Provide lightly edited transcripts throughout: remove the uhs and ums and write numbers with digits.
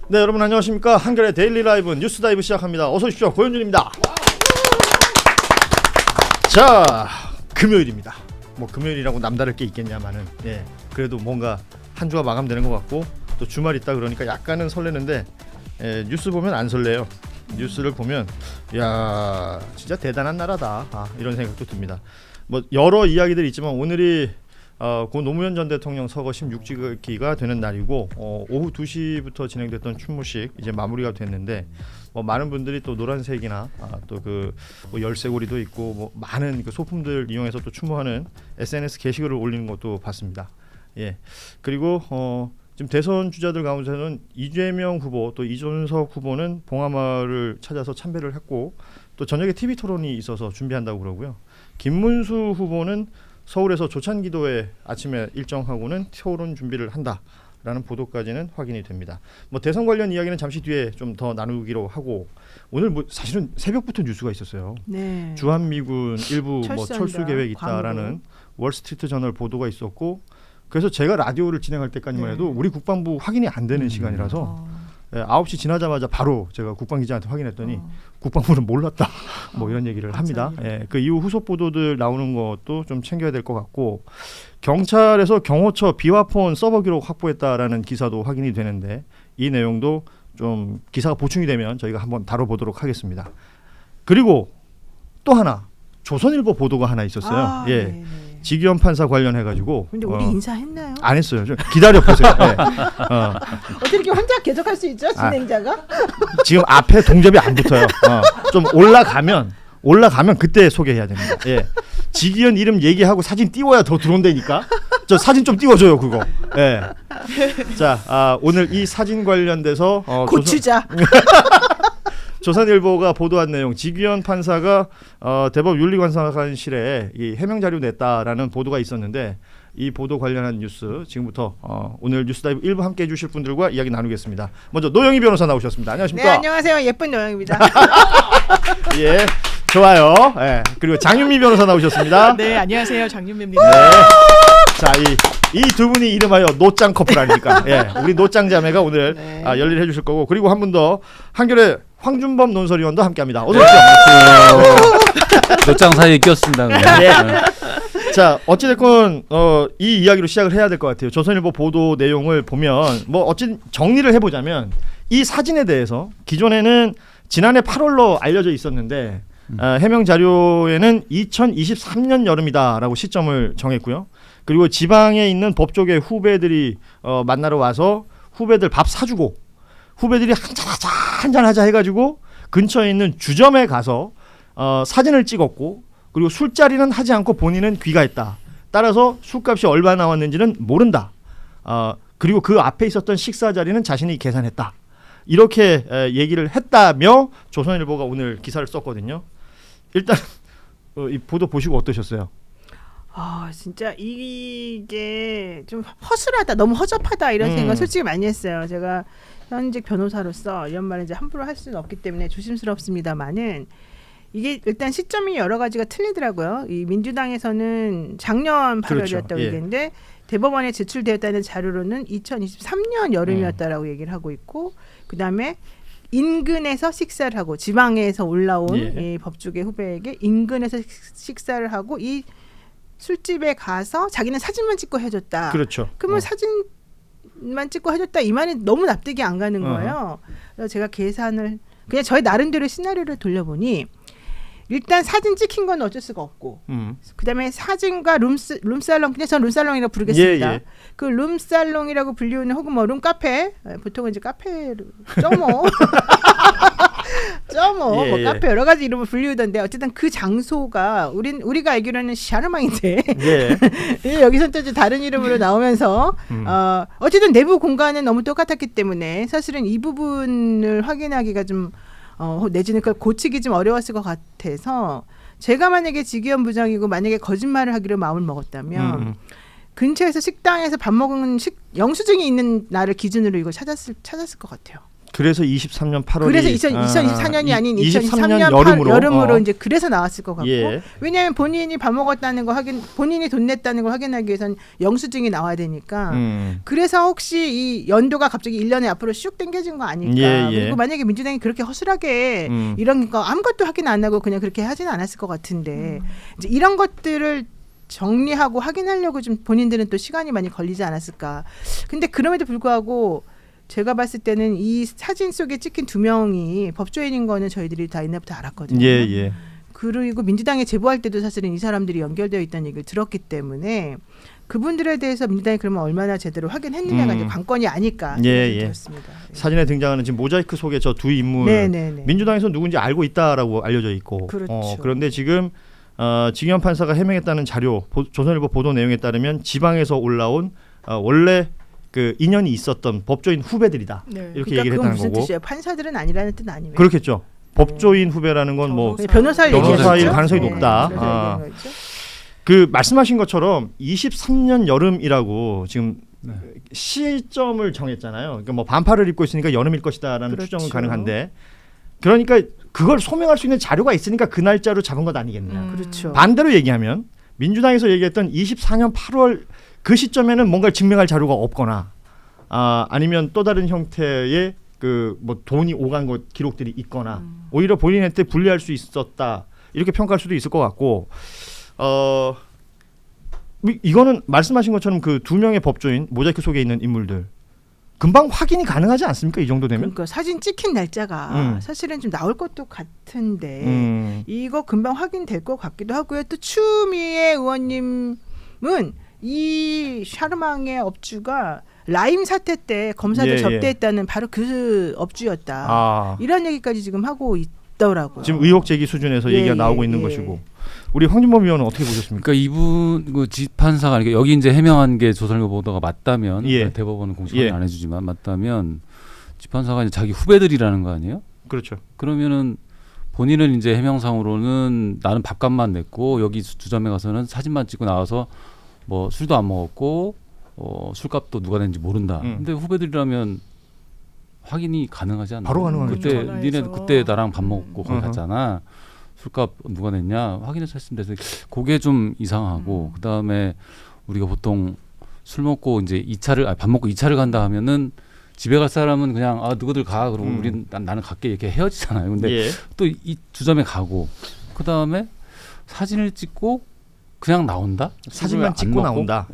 네, 여러분 안녕하십니까. 한겨레 데일리 라이브 뉴스 다이브 시작합니다. 어서 오십시오. 고현준입니다. 자, 금요일입니다. 뭐 금요일이라고 남다를 게 있겠냐마는, 예, 그래도 뭔가 한 주가 마감되는 것 같고 또 주말 있다 그러니까 약간은 설레는데, 뉴스 보면 안 설레요. 뉴스를 보면 야, 진짜 대단한 나라다, 이런 생각도 듭니다. 뭐 여러 이야기들이 있지만 오늘이 고 노무현 전 대통령 서거 16주기가 되는 날이고, 오후 2시부터 진행됐던 추모식 이제 마무리가 됐는데, 뭐 많은 분들이 또 노란색이나 또 그 뭐 열쇠고리도 있고 뭐 많은 그 소품들 이용해서 또 추모하는 SNS 게시글을 올리는 것도 봤습니다. 예, 그리고 지금 대선 주자들 가운데서는 이재명 후보 또 이준석 후보는 봉하마을을 찾아서 참배를 했고, 또 저녁에 TV 토론이 있어서 준비한다고 그러고요. 김문수 후보는 서울에서 조찬기도회 아침에 일정하고는 토론 준비를 한다라는 보도까지는 확인이 됩니다. 뭐 대선 관련 이야기는 잠시 뒤에 좀 더 나누기로 하고, 오늘 뭐 사실은 새벽부터 뉴스가 있었어요. 네. 주한미군 일부 뭐 철수 계획 있다라는 월스트리트 저널 보도가 있었고, 그래서 제가 라디오를 진행할 때까지만 해도 우리 국방부 확인이 안 되는 시간이라서 9시 지나자마자 바로 제가 국방기자한테 확인했더니 국방부는 몰랐다 뭐 이런 얘기를 합니다. 예, 그 이후 후속 보도들 나오는 것도 좀 챙겨야 될 것 같고, 경찰에서 경호처 비화폰 서버 기록 확보했다라는 기사도 확인이 되는데, 이 내용도 좀 기사가 보충이 되면 저희가 한번 다뤄보도록 하겠습니다. 그리고 또 하나 조선일보 보도가 하나 있었어요. 예. 네네. 지기현 판사 관련해가지고. 근데 우리 인사했나요? 안 했어요. 좀 기다려 보세요. 네. 어떻게 이렇게 혼자 계속할 수 있죠, 진행자가? 지금 앞에 동접이 안 붙어요. 좀 올라가면 그때 소개해야 됩니다. 예. 지기현 이름 얘기하고 사진 띄워야 더 들어온다니까. 저 사진 좀 띄워줘요, 그거. 예. 자, 오늘 이 사진 관련돼서 고추자. 조선일보가 보도한 내용, 지기현 판사가 대법 윤리관사관실에 이 해명 자료 냈다라는 보도가 있었는데, 이 보도 관련한 뉴스 지금부터 오늘 뉴스다이브 1부 함께 해주실 분들과 이야기 나누겠습니다. 먼저 노영희 변호사 나오셨습니다. 안녕하십니까? 네, 안녕하세요. 예쁜 노영입니다. 예, 좋아요. 예, 그리고 장윤미 변호사 나오셨습니다. 네, 안녕하세요. 장윤미입니다. 네. 자, 이 두 분이 이름하여 노짱 커플 아닙니까? 예, 우리 노짱 자매가 오늘 네. 열일해 주실 거고, 그리고 한 분 더 한겨레 황준범 논설위원도 함께합니다. 어서 오십시오. 노짱 사이에 꼈습니다. 네. 자, 어찌됐건 이 이야기로 시작을 해야 될 것 같아요. 조선일보 보도 내용을 보면 뭐 어찌 정리를 해보자면, 이 사진에 대해서 기존에는 지난해 8월로 알려져 있었는데, 해명 자료에는 2023년 여름이다라고 시점을 정했고요. 그리고 지방에 있는 법조계 후배들이 만나러 와서 후배들 밥 사주고, 후배들이 한잔 하자 해가지고 근처에 있는 주점에 가서 사진을 찍었고, 그리고 술자리는 하지 않고 본인은 귀가했다. 따라서 술값이 얼마 나왔는지는 모른다. 그리고 그 앞에 있었던 식사 자리는 자신이 계산했다. 이렇게 얘기를 했다며 조선일보가 오늘 기사를 썼거든요. 일단 이 보도 보시고 어떠셨어요? 진짜 이게 좀 허술하다, 너무 허접하다 이런 생각 솔직히 많이 했어요. 제가 현직 변호사로서 이런 말을 이제 함부로 할 수는 없기 때문에 조심스럽습니다만은, 이게 일단 시점이 여러 가지가 틀리더라고요. 이 민주당에서는 작년 8월이었다고 그렇죠. 얘기했는데, 대법원에 제출되었다는 자료로는 2023년 여름이었다라고 얘기를 하고 있고, 그 다음에 인근에서 식사를 하고, 지방에서 올라온 이 법조계 후배에게 인근에서 식사를 하고 이 술집에 가서 자기는 사진만 찍고 해줬다. 그렇죠. 그러면 사진만 찍고 해줬다, 이 말이 너무 납득이 안 가는 거예요. 그래서 제가 계산을 그냥 저희 나름대로 시나리오를 돌려보니, 일단 사진 찍힌 건 어쩔 수가 없고, 그다음에 사진과 룸살롱, 그냥 전 룸살롱이라고 부르겠습니다. 예. 그 룸살롱이라고 불리우는, 혹은 뭐 룸카페, 보통은 이제 카페로 쩌모 뭐 카페 여러 가지 이름을 불리우던데, 어쨌든 그 장소가 우리가 알기로는 샤르망인데 여기서 또 다른 이름으로 나오면서 어쨌든 내부 공간은 너무 똑같았기 때문에 사실은 이 부분을 확인하기가 좀 내지는 그걸 고치기 좀 어려웠을 것 같아서, 제가 만약에 지기현 부장이고 만약에 거짓말을 하기로 마음을 먹었다면 근처에서 식당에서 밥 먹은 영수증이 있는 날을 기준으로 이걸 찾았을 것 같아요. 그래서 23년 8월이 그래서 2024년이 아닌 23년 2023년 여름으로 이제 그래서 나왔을 것 같고 예. 왜냐하면 본인이 밥 먹었다는 거 본인이 돈 냈다는 걸 확인하기 위해선 영수증이 나와야 되니까 그래서 혹시 이 연도가 갑자기 1년에 앞으로 슉 당겨진 거 아닐까. 예, 예. 그리고 만약에 민주당이 그렇게 허술하게 이런 거 아무것도 확인 안 하고 그냥 그렇게 하지는 않았을 것 같은데 이제 이런 것들을 정리하고 확인하려고 좀 본인들은 또 시간이 많이 걸리지 않았을까. 근데 그럼에도 불구하고 제가 봤을 때는 이 사진 속에 찍힌 2명이 법조인인 거는 저희들이 다 옛날부터 알았거든요. 예, 예. 그리고 민주당에 제보할 때도 사실은 이 사람들이 연결되어 있다는 얘기를 들었기 때문에 그분들에 대해서 민주당이 그러면 얼마나 제대로 확인했느냐가 이제 관건이 아닐까 예, 예. 들었습니다. 사진에 등장하는 지금 모자이크 속의 저 두 인물 네네네. 민주당에서 누군지 알고 있다라고 알려져 있고 그렇죠. 그런데 지금 지기현 판사가 해명했다는 자료 조선일보 보도 내용에 따르면 지방에서 올라온 원래 그 인연이 있었던 법조인 후배들이다. 네. 이렇게 그러니까 얘기를 그건 했다는 무슨 거고. 뜻이에요? 판사들은 아니라는 뜻 아니에요? 그렇겠죠. 법조인 후배라는 건 뭐 변호사일 변호사일 얘기하셨죠? 가능성이 네, 높다. 그래서 얘기한 거죠. 그 말씀하신 것처럼 23년 여름이라고 지금 시점을 정했잖아요. 그러니까 뭐 반팔을 입고 있으니까 여름일 것이다라는 그렇죠. 추정은 가능한데 그러니까 그걸 소명할 수 있는 자료가 있으니까 그 날짜로 잡은 것 아니겠느냐. 그렇죠. 반대로 얘기하면 민주당에서 얘기했던 24년 8월 그 시점에는 뭔가 증명할 자료가 없거나 아니면 또 다른 형태의 그 뭐 돈이 오간 것 기록들이 있거나 오히려 본인한테 불리할 수 있었다 이렇게 평가할 수도 있을 것 같고 이거는 말씀하신 것처럼 그 2명의 법조인 모자이크 속에 있는 인물들 금방 확인이 가능하지 않습니까? 이 정도 되면? 그러니까 사진 찍힌 날짜가 사실은 좀 나올 것도 같은데 이거 금방 확인될 것 같기도 하고요. 또 추미애 의원님은 이 샤르망의 업주가 라임 사태 때 검사들 접대했다는 바로 그 업주였다. 이런 얘기까지 지금 하고 있더라고요. 지금 의혹 제기 수준에서 얘기가 나오고 있는 것이고 우리 황준범 의원은 어떻게 보셨습니까? 그러니까 이분 그 지판사가 여기 이제 해명한 게 조선일보 보도가 맞다면 대법원은 공식 확인 안 해주지만 맞다면 지판사가 이제 자기 후배들이라는 거 아니에요? 그렇죠. 그러면은 본인은 이제 해명상으로는 나는 밥값만 냈고 여기 주점에 가서는 사진만 찍고 나와서 뭐 술도 안 먹었고 술값도 누가 냈는지 모른다. 근데 후배들이라면 확인이 가능하지 않나? 바로 가능하죠. 그때 니네 그때 나랑 밥 먹고 거기 갔잖아. 술값 누가 냈냐 확인해서 했으면 돼서 그게 좀 이상하고 그다음에 우리가 보통 술 먹고 이제 밥 먹고 2차를 간다 하면은 집에 갈 사람은 그냥 누구들 가 그러고 우린 나는 갈게 이렇게 헤어지잖아요. 근데 또 이 주점에 가고 그다음에 사진을 찍고 그냥 나온다? 사진만 찍고 나온다.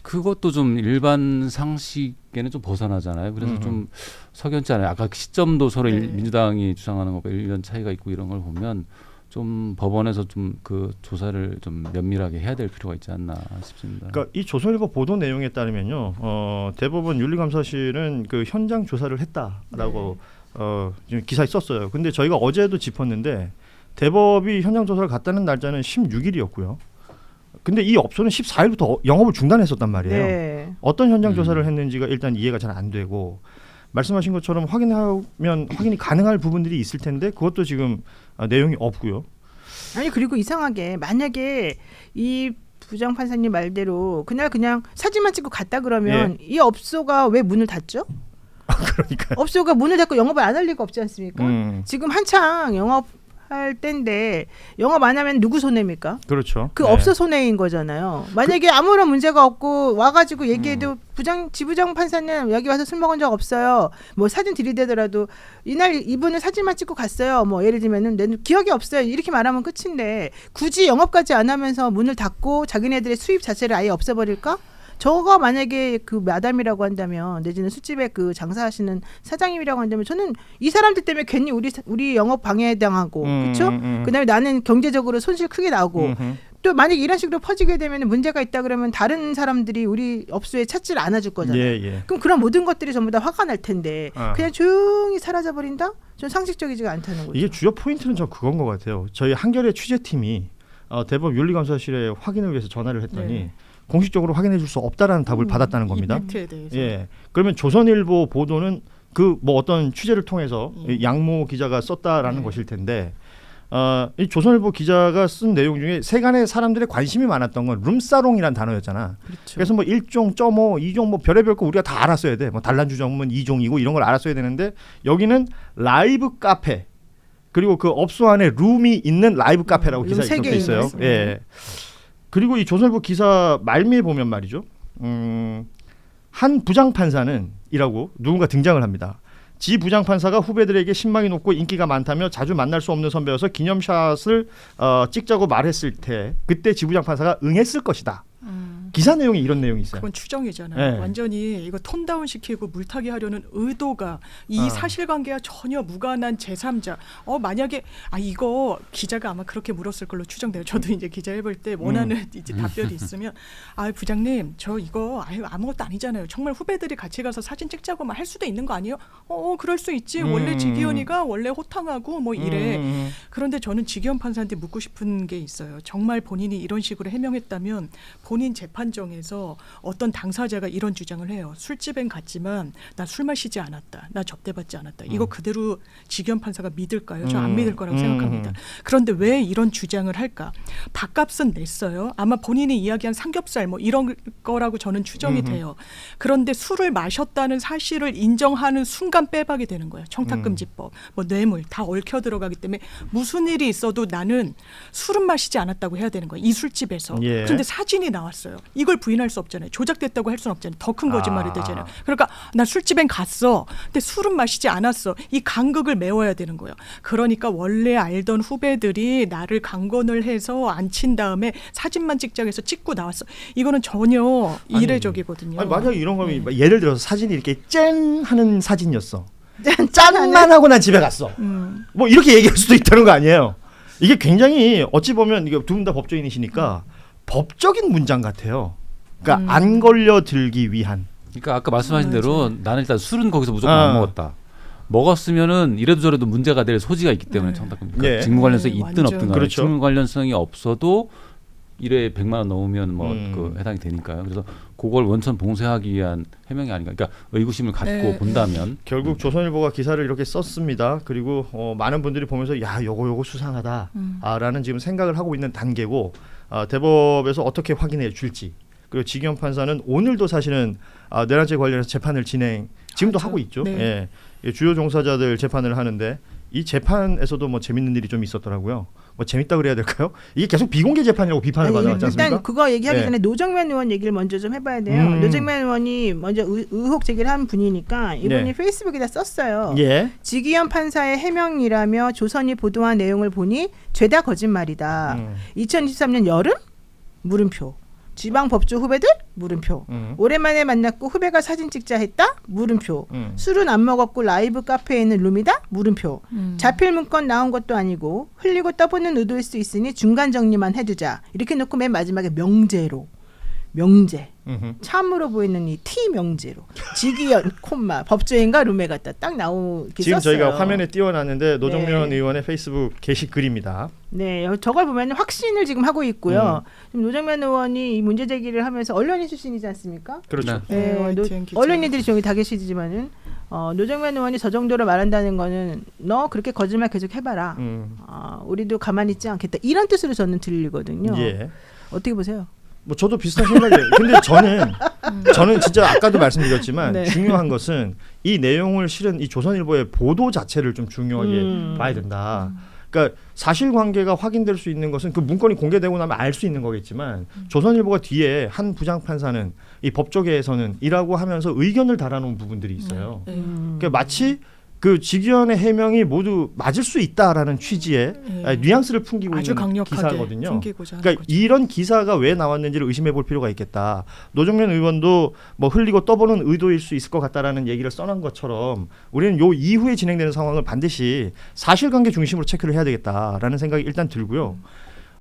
그것도 좀 일반 상식에는 좀 벗어나잖아요. 그래서 좀 석연치 않아요. 아까 시점도 서로 민주당이 주장하는 것과 1년 차이가 있고 이런 걸 보면 좀 법원에서 좀 그 조사를 좀 면밀하게 해야 될 필요가 있지 않나 싶습니다. 그러니까 이 조선일보 보도 내용에 따르면요, 대법원 윤리감사실은 그 현장 조사를 했다라고 지금 기사에 썼어요. 근데 저희가 어제도 짚었는데 대법이 현장 조사를 갔다는 날짜는 16일이었고요. 근데 이 업소는 14일부터 영업을 중단했었단 말이에요. 어떤 현장 조사를 했는지가 일단 이해가 잘 안 되고 말씀하신 것처럼 확인이 가능할 부분들이 있을 텐데 그것도 지금 내용이 없고요. 아니 그리고 이상하게 만약에 이 부장 판사님 말대로 그냥 사진만 찍고 갔다 그러면 이 업소가 왜 문을 닫죠? 그러니까 업소가 문을 닫고 영업을 안 할 리가 없지 않습니까? 지금 한창 영업할 때인데 영업 안 하면 누구 손해입니까? 그렇죠. 그 업소 손해인 거잖아요. 만약에 아무런 문제가 없고 와가지고 얘기해도 지부장 판사는 여기 와서 술 먹은 적 없어요. 뭐 사진 들이대더라도 이날 이분은 사진만 찍고 갔어요. 뭐 예를 들면은 내 기억이 없어요. 이렇게 말하면 끝인데 굳이 영업까지 안 하면서 문을 닫고 자기네들의 수입 자체를 아예 없애버릴까? 저가 만약에 그 마담이라고 한다면 내지는 술집에 그 장사하시는 사장님이라고 한다면 저는 이 사람들 때문에 괜히 우리 영업 방해당하고 그렇죠? 그다음에 나는 경제적으로 손실 크게 나고 또 만약에 이런 식으로 퍼지게 되면 문제가 있다 그러면 다른 사람들이 우리 업소에 찾지를 않아줄 거잖아요. 그럼 그런 모든 것들이 전부 다 화가 날 텐데 그냥 조용히 사라져버린다? 전 상식적이지가 않다는 거죠. 이게 주요 포인트는 저 그건 것 같아요. 저희 한겨레 취재팀이 대법 윤리감사실에 확인을 위해서 전화를 했더니 공식적으로 확인해 줄 수 없다라는 답을 받았다는 겁니다. 이 팩트에 대해서. 그러면 조선일보 보도는 그 뭐 어떤 취재를 통해서 양모 기자가 썼다라는 것일 텐데 이 조선일보 기자가 쓴 내용 중에 세간의 사람들의 관심이 많았던 건 룸사롱이란 단어였잖아. 그렇죠. 그래서 뭐 1종, 1.5, 2종 뭐 별의별 거 우리가 다 알았어야 돼. 뭐 단란주 전문 2종이고 이런 걸 알았어야 되는데 여기는 라이브 카페 그리고 그 업소 안에 룸이 있는 라이브 카페라고 기사에 세 적혀 개 있어요. 있네. 예. 그리고 이 조선일보 기사 말미에 보면 말이죠. 한 부장판사는 이라고 누군가 등장을 합니다. 지 부장판사가 후배들에게 신망이 높고 인기가 많다며 자주 만날 수 없는 선배여서 기념샷을 찍자고 말했을 때 그때 지 부장판사가 응했을 것이다. 기사 내용에 이런 내용이 있어요. 그건 추정이잖아요. 네. 완전히 이거 톤다운 시키고 물타기 하려는 의도가 이 사실관계와 전혀 무관한 제3자. 만약에 이거 기자가 아마 그렇게 물었을 걸로 추정돼요. 저도 이제 기자 해볼 때 원하는 이제 답변이 있으면 부장님 저 이거 아무것도 아니잖아요. 정말 후배들이 같이 가서 사진 찍자고만 할 수도 있는 거 아니에요? 그럴 수 있지. 원래 지기현이가 원래 호탕하고 뭐 이래. 그런데 저는 지기현 판사한테 묻고 싶은 게 있어요. 정말 본인이 이런 식으로 해명했다면 본인 재판정에서 어떤 당사자가 이런 주장을 해요. 술집엔 갔지만 나 술 마시지 않았다. 나 접대받지 않았다. 이거 그대로 지기현 판사가 믿을까요? 저 안 믿을 거라고 생각합니다. 그런데 왜 이런 주장을 할까? 밥값은 냈어요. 아마 본인이 이야기한 삼겹살 뭐 이런 거라고 저는 추정이 돼요. 그런데 술을 마셨다는 사실을 인정하는 순간 빼박이 되는 거예요. 청탁금지법, 뭐 뇌물 다 얽혀 들어가기 때문에 무슨 일이 있어도 나는 술은 마시지 않았다고 해야 되는 거예요. 이 술집에서. 예. 그런데 사진이 나왔어요. 이걸 부인할 수 없잖아요. 조작됐다고 할 수는 없잖아요. 더 큰 거짓말이 되잖아요. 그러니까 나 술집엔 갔어. 근데 술은 마시지 않았어. 이 간극을 메워야 되는 거예요. 그러니까 원래 알던 후배들이 나를 강권을 해서 앉힌 다음에 사진만 찍자고 해서 찍고 나왔어. 이거는 전혀 이례적이거든요. 아니, 만약에 이런 거면 예를 들어서 사진이 이렇게 짠 하는 사진이었어. 짠하네. 짠만 하고 난 집에 갔어. 뭐 이렇게 얘기할 수도 있다는 거 아니에요. 이게 굉장히 어찌 보면 이게 두 분 다 법조인이시니까 법적인 문장 같아요. 그러니까 안 걸려들기 위한. 그러니까 아까 말씀하신 대로 나는 일단 술은 거기서 무조건 안 먹었다. 먹었으면은 이래도 저래도 문제가 될 소지가 있기 때문에 청탁금. 그러니까 예. 직무 관련성이 있든 완전. 없든 간에 그렇죠. 직무 관련성이 없어도 1회 100만 원 넘으면 뭐 그 해당이 되니까요. 그래서 그걸 원천 봉쇄하기 위한 해명이 아닌가. 그러니까 의구심을 갖고 본다면 결국 조선일보가 기사를 이렇게 썼습니다. 그리고 많은 분들이 보면서 야 요거 수상하다라는 지금 생각을 하고 있는 단계고 대법에서 어떻게 확인해 줄지. 그리고 지기현 판사는 오늘도 사실은 내란죄 관련해서 재판을 지금도 하고 있죠. 네. 예, 주요 종사자들 재판을 하는데 이 재판에서도 뭐 재밌는 일이 좀 있었더라고요. 뭐 재밌다 그래야 될까요? 이게 계속 비공개 재판이라고 비판을 받아왔지 않습니까? 일단 그거 얘기하기 네. 전에 노정면 의원 얘기를 먼저 좀 해봐야 돼요. 노정면 의원이 먼저 의혹 제기를 한 분이니까 이분이 네. 페이스북에다 썼어요. 예. 지기현 판사의 해명이라며 조선이 보도한 내용을 보니 죄다 거짓말이다. 2023년 여름? 물음표. 지방법조 후배들? 물음표. 오랜만에 만났고 후배가 사진 찍자 했다? 물음표. 술은 안 먹었고 라이브 카페에 있는 룸이다? 물음표. 자필 문건 나온 것도 아니고 흘리고 떠보는 의도일 수 있으니 중간 정리만 해두자. 이렇게 놓고 맨 마지막에 명제로. 명제. 참으로 보이는 이 T 명제로. 지기현 콤마 법조인과 룸에 갔다 딱 나오게 지금 썼어요. 저희가 화면에 띄워놨는데 노정면 네. 의원의 페이스북 게시글입니다. 네, 저걸 보면 확신을 지금 하고 있고요. 지금 노정면 의원이 이 문제 제기를 하면서 언론인 출신이지 않습니까? 그렇죠. 네. 네, YTN 기자. 언론인들이 저기 다 계시지만은 노정면 의원이 저 정도로 말한다는 거는 너 그렇게 거짓말 계속 해봐라. 우리도 가만히 있지 않겠다. 이런 뜻으로 저는 들리거든요. 예. 어떻게 보세요? 뭐 저도 비슷한 생각이에요. 근데 저는 진짜 아까도 말씀드렸지만 네. 중요한 것은 이 내용을 실은 이 조선일보의 보도 자체를 좀 중요하게 봐야 된다. 그러니까 사실관계가 확인될 수 있는 것은 그 문건이 공개되고 나면 알 수 있는 거겠지만 조선일보가 뒤에 한 부장판사는 이 법조계에서는 이라고 하면서 의견을 달아놓은 부분들이 있어요. 그러니까 마치 그 지기현의 해명이 모두 맞을 수 있다라는 취지의 뉘앙스를 풍기고 아주 있는 강력하게 기사거든요. 풍기고자 하는 그러니까 거죠. 이런 기사가 왜 나왔는지를 의심해 볼 필요가 있겠다. 노정면 의원도 뭐 흘리고 떠보는 의도일 수 있을 것 같다라는 얘기를 써놓은 것처럼 우리는 요 이후에 진행되는 상황을 반드시 사실관계 중심으로 체크를 해야 되겠다라는 생각이 일단 들고요.